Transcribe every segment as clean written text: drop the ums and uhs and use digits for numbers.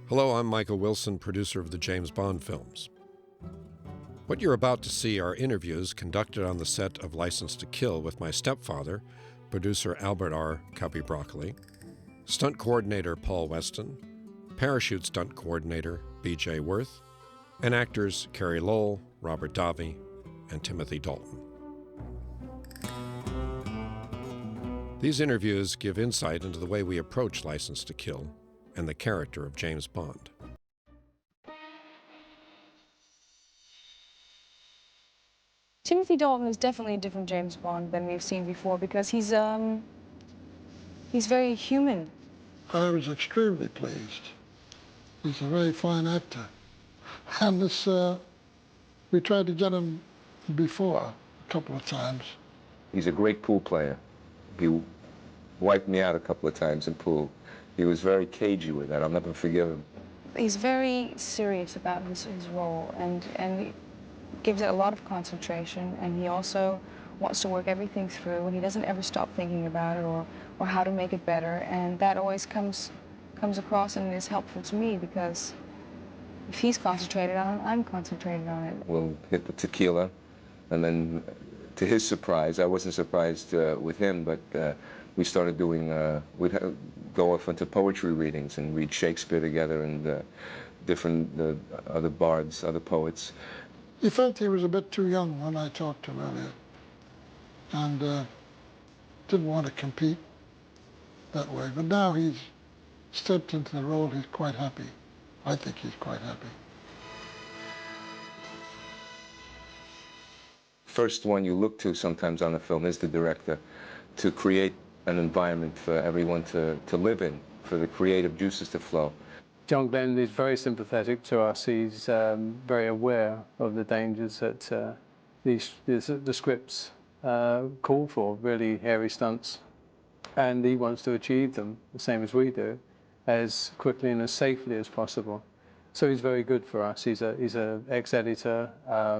Hello, I'm Michael Wilson, producer of the James Bond films. What you're about to see are interviews conducted on the set of License to Kill with my stepfather, producer Albert R. Cubby-Broccoli, stunt coordinator Paul Weston, parachute stunt coordinator B.J. Worth, and actors Carey Lowell, Robert Davi, and Timothy Dalton. These interviews give insight into the way we approach License to Kill and the character of James Bond. Timothy Dalton is definitely a different James Bond than we've seen before because he's very human. I was extremely pleased. He's a very fine actor. And this, we tried to get him before a couple of times. He's a great pool player. He wiped me out a couple of times in pool. He was very cagey with that. I'll never forgive him. He's very serious about his role and he gives it a lot of concentration, and he also wants to work everything through, and he doesn't ever stop thinking about it or how to make it better, and that always comes across and is helpful to me because if he's concentrated on it, I'm concentrated on it. We'll hit the tequila, and then to his surprise, I wasn't surprised with him, but we started doing, we'd go off into poetry readings and read Shakespeare together and different other bards, other poets. He felt he was a bit too young when I talked to him earlier, and didn't want to compete that way. But now he's stepped into the role, he's quite happy. I think he's quite happy. First one you look to sometimes on the film is the director, to create an environment for everyone to live in, for the creative juices to flow. John Glen is very sympathetic to us. He's very aware of the dangers that the scripts call for, really hairy stunts. And he wants to achieve them, the same as we do, as quickly and as safely as possible. So he's very good for us. He's an ex-editor.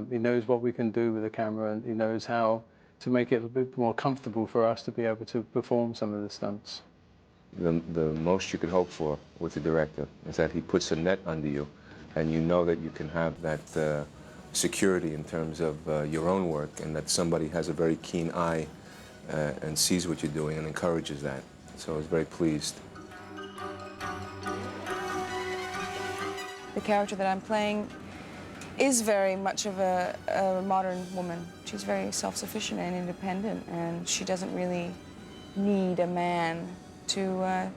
He knows what we can do with the camera, and he knows how to make it a bit more comfortable for us to be able to perform some of the stunts. The most you could hope for with the director is that he puts a net under you, and you know that you can have that security in terms of your own work, and that somebody has a very keen eye and sees what you're doing and encourages that. So I was very pleased. The character that I'm playing is very much of a modern woman. She's very self-sufficient and independent, and she doesn't really need a man to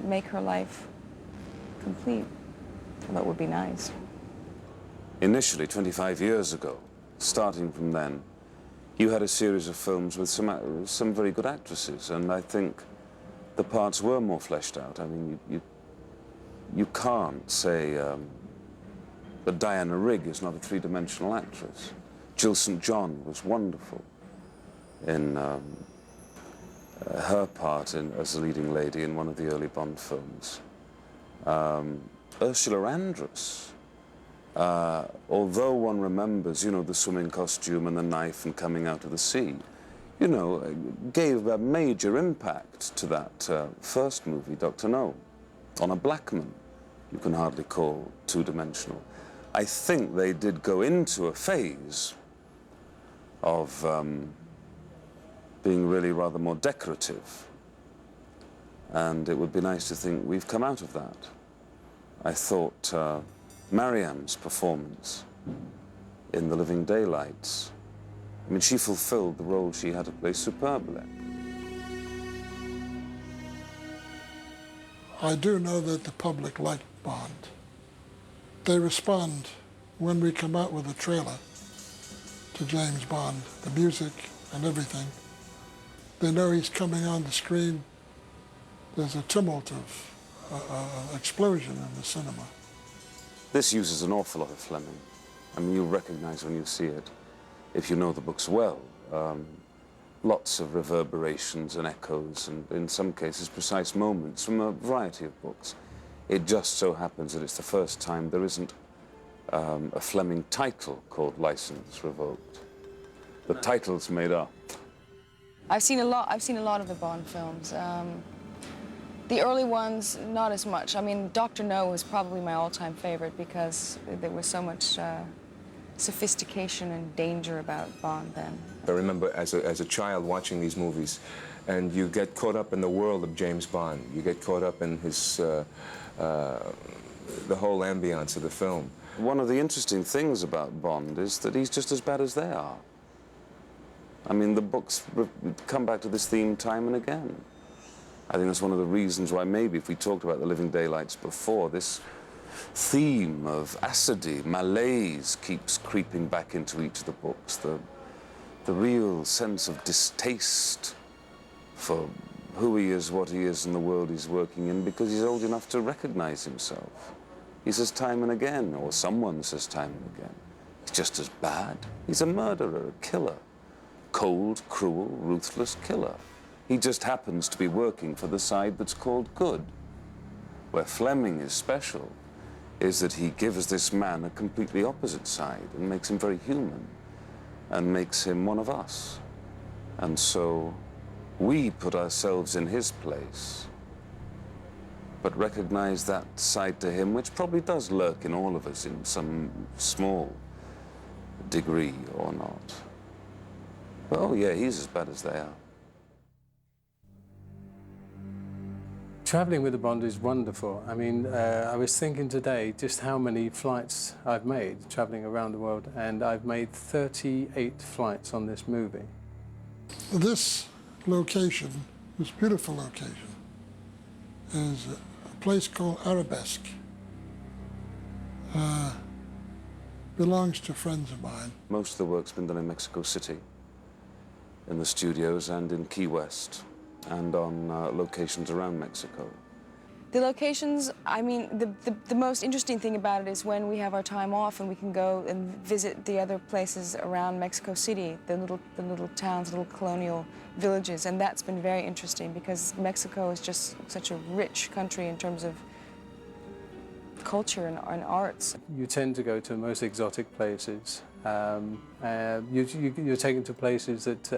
make her life complete. Well, that would be nice. Initially, 25 years ago, starting from then, you had a series of films with some very good actresses, and I think the parts were more fleshed out. I mean, you can't say that Diana Rigg is not a three-dimensional actress. Jill St. John was wonderful in her part as the leading lady in one of the early Bond films. Ursula Andress, although one remembers, you know, the swimming costume and the knife and coming out of the sea, you know, gave a major impact to that first movie, Dr. No. On a black man, you can hardly call two-dimensional. I think they did go into a phase of being really rather more decorative. And it would be nice to think we've come out of that. I thought Mariam's performance in The Living Daylights, I mean, she fulfilled the role she had to play superbly. I do know that the public like Bond. They respond when we come out with a trailer to James Bond, the music and everything. They know he's coming on the screen. There's a tumult of explosion in the cinema. This uses an awful lot of Fleming. I mean, you'll recognize when you see it, if you know the books well. Lots of reverberations and echoes, and in some cases precise moments from a variety of books. It just so happens that it's the first time there isn't a Fleming title called License Revoked. The title's made up. I've seen a lot of the Bond films. The early ones, not as much. I mean, Dr. No was probably my all-time favorite because there was so much sophistication and danger about Bond then. I remember as a child watching these movies, and you get caught up in the world of James Bond. You get caught up in his, the whole ambience of the film. One of the interesting things about Bond is that he's just as bad as they are. I mean, the books come back to this theme time and again. I think that's one of the reasons why maybe if we talked about The Living Daylights before, this theme of acidity, malaise keeps creeping back into each of the books. The real sense of distaste for who he is, what he is, and the world he's working in, because he's old enough to recognize himself. He says time and again, or someone says time and again, he's just as bad. He's a murderer, a killer. Cold, cruel, ruthless killer. He just happens to be working for the side that's called good. Where Fleming is special is that he gives this man a completely opposite side and makes him very human and makes him one of us. And so we put ourselves in his place, but recognize that side to him, which probably does lurk in all of us in some small degree or not. But, oh yeah, he's as bad as they are. Traveling with the Bond is wonderful. I mean, I was thinking today just how many flights I've made traveling around the world, and I've made 38 flights on this movie. This location, this beautiful location, is a place called Arabesque. Belongs to friends of mine. Most of the work's been done in Mexico City, in the studios and in Key West, and on locations around Mexico. The locations, I mean, the most interesting thing about it is when we have our time off and we can go and visit the other places around Mexico City, the little towns, little colonial villages, and that's been very interesting because Mexico is just such a rich country in terms of culture and arts. You tend to go to the most exotic places. You're taken to places that,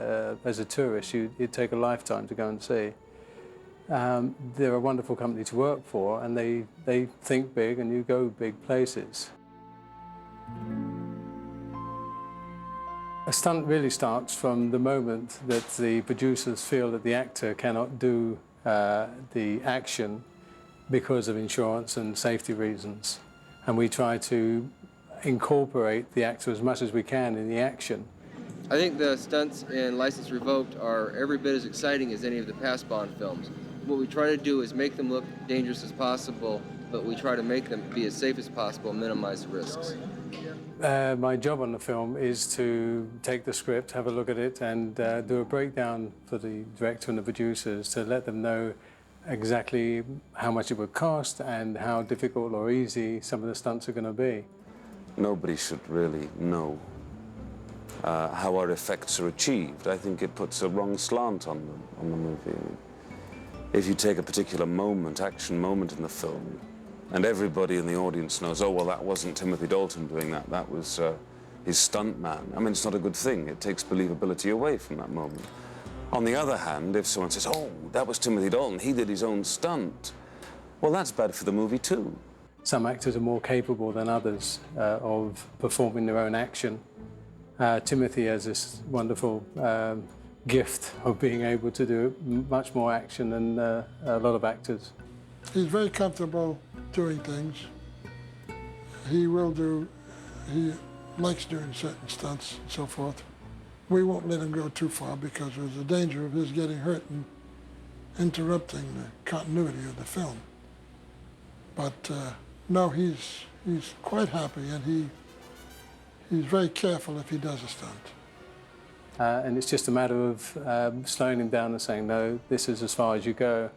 as a tourist, you'd take a lifetime to go and see. They're a wonderful company to work for, and they think big, and you go big places. A stunt really starts from the moment that the producers feel that the actor cannot do the action because of insurance and safety reasons. And we try to incorporate the actor as much as we can in the action. I think the stunts in License Revoked are every bit as exciting as any of the past Bond films. What we try to do is make them look dangerous as possible, but we try to make them be as safe as possible and minimize the risks. My job on the film is to take the script, have a look at it, and do a breakdown for the director and the producers to let them know exactly how much it would cost and how difficult or easy some of the stunts are going to be. Nobody should really know how our effects are achieved. I think it puts a wrong slant on the movie. If you take a particular moment, action moment in the film, and everybody in the audience knows, oh, well, that wasn't Timothy Dalton doing that, that was his stunt man. I mean, it's not a good thing. It takes believability away from that moment. On the other hand, if someone says, oh, that was Timothy Dalton, he did his own stunt, well, that's bad for the movie, too. Some actors are more capable than others of performing their own action. Timothy has this wonderful gift of being able to do much more action than a lot of actors. He's very comfortable doing things. He likes doing certain stunts and so forth. We won't let him go too far because there's a danger of his getting hurt and interrupting the continuity of the film. But no, he's quite happy, and he's very careful if he does a stunt. And it's just a matter of slowing him down and saying, no, this is as far as you go.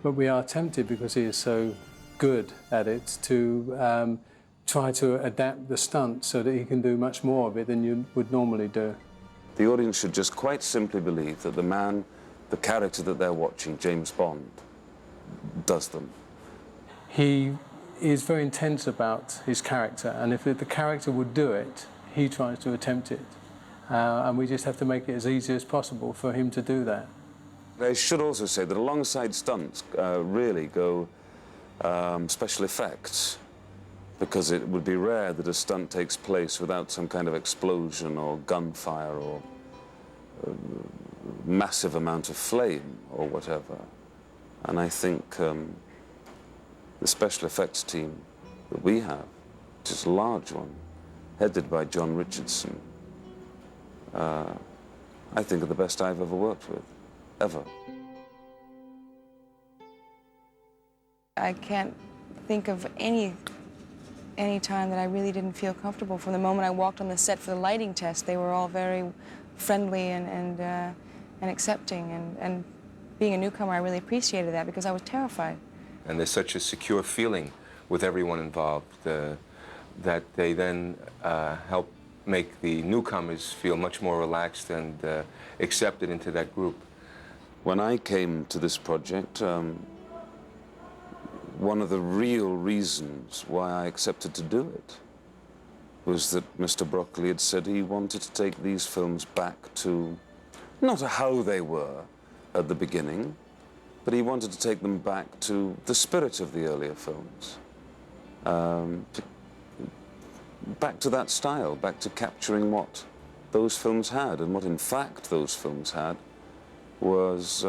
But we are tempted, because he is so good at it, to try to adapt the stunt so that he can do much more of it than you would normally do. The audience should just quite simply believe that the man, the character that they're watching, James Bond, does them. He is very intense about his character, and if the character would do it, he tries to attempt it. And we just have to make it as easy as possible for him to do that. I should also say that alongside stunts really go special effects, because it would be rare that a stunt takes place without some kind of explosion or gunfire or massive amount of flame or whatever. And I think the special effects team that we have, which is a large one, headed by John Richardson, I think are the best I've ever worked with, ever. I can't think of any time that I really didn't feel comfortable. From the moment I walked on the set for the lighting test, they were all very friendly and accepting. And being a newcomer, I really appreciated that because I was terrified. And there's such a secure feeling with everyone involved that they then help make the newcomers feel much more relaxed and accepted into that group. When I came to this project, one of the real reasons why I accepted to do it was that Mr. Broccoli had said he wanted to take these films back to, not how they were at the beginning, but he wanted to take them back to the spirit of the earlier films. Back to that style, back to capturing what those films had, and what in fact those films had was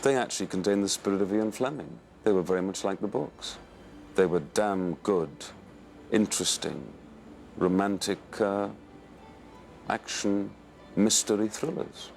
they actually contained the spirit of Ian Fleming. They were very much like the books. They were damn good, interesting, romantic action, mystery thrillers.